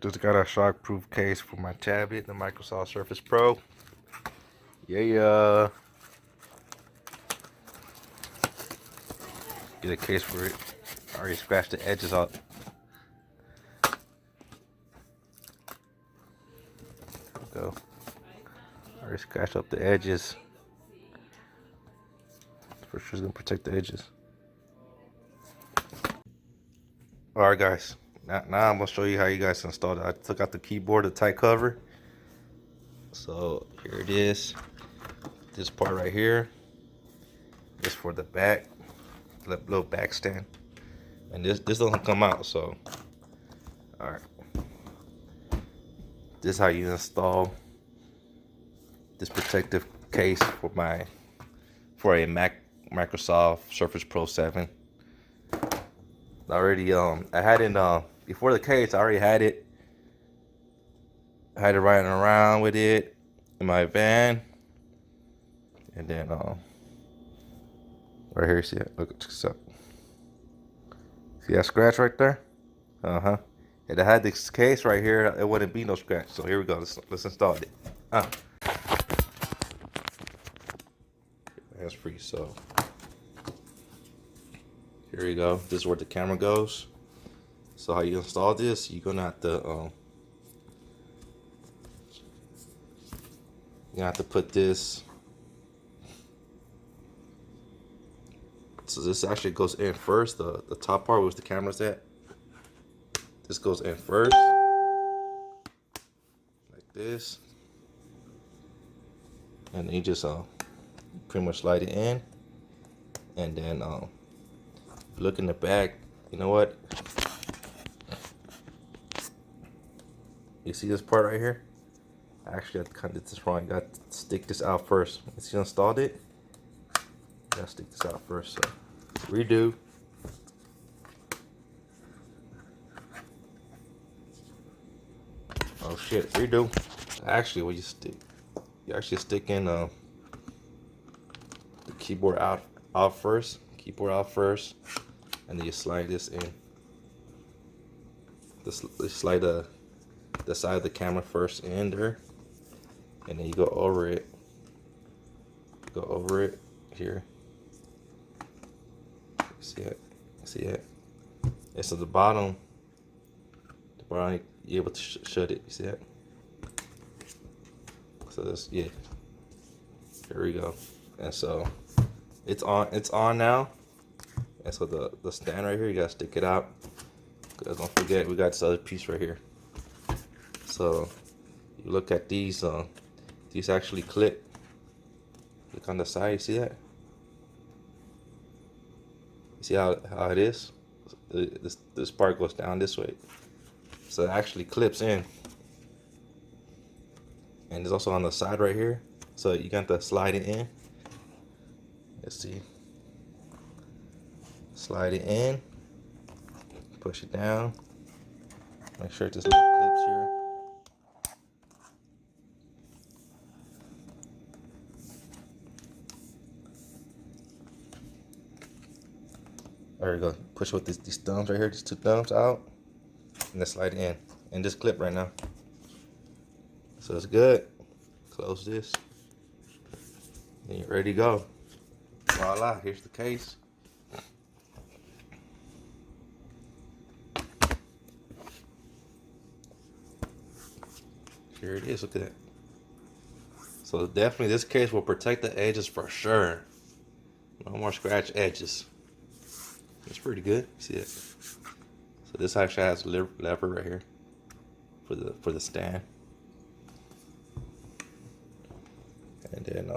Just got a shockproof case for my tablet, the Microsoft Surface Pro. Yeah. Get a case for it. I already scratched the edges up. Go. Already scratched up the edges. For sure, it's gonna protect the edges. Alright, guys. Now I'm gonna show you how you guys install it. I took out the keyboard, the tight cover. So here it is. This part right here is for the back, the little back stand, and this doesn't come out. So, all right, this is how you install this protective case for a Microsoft Surface Pro 7. I already I had it before the case. I already had it. I had it riding around with it in my van. And then, right here, see it? Look, check this out. See that scratch right there? If I had this case right here, it wouldn't be no scratch. So here we go. Let's install it. That's free. So here we go. This is where the camera goes. So how you install this? You're gonna have to put this. So this actually goes in first. The top part where the camera's at. This goes in first, like this, and then you just pretty much slide it in, and then look in the back. You know what? You see this part right here? Actually, I kind of did this wrong. You got to stick this out first. Once you installed it, you gotta stick this out first. So redo. Oh shit, redo. Actually, what you actually stick in the keyboard out first. Keyboard out first, and then you slide this in. Slide the side of the camera first in there, and then you go over it. Go over it here. See it? See it? And so the bottom, you're able to shut it. You see it? So this, yeah. There we go. And so it's on now. And so the stand right here, you gotta stick it out. Cause don't forget, we got this other piece right here. So you look at these actually clip. Look on the side, you see that? You see how it is? This part goes down this way. So it actually clips in. And it's also on the side right here. So you got to slide it in. Let's see. Slide it in. Push it down. Make sure this little clips here. There we go. Push with these thumbs right here, these two thumbs out, and then slide it in. And this clip right now. So it's good. Close this. And you're ready to go. Voila, here's the case. Here it is, look at that. So definitely this case will protect the edges for sure. No more scratch edges. It's pretty good. See it? So this actually has a lever right here for the stand. And then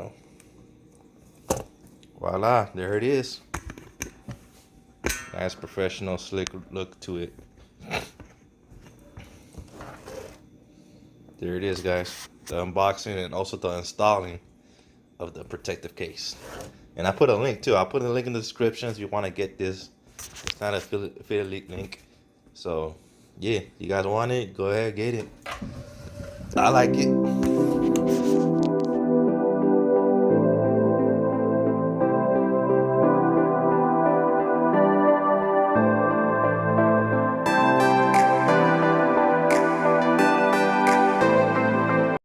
voila, there it is. Nice professional slick look to it. There it is, guys. The unboxing and also the installing of the protective case. And I put a link too. I'll put a link in the description if you want to get this. It's not an affiliate link. So yeah, you guys want it, go ahead, get it. I like it.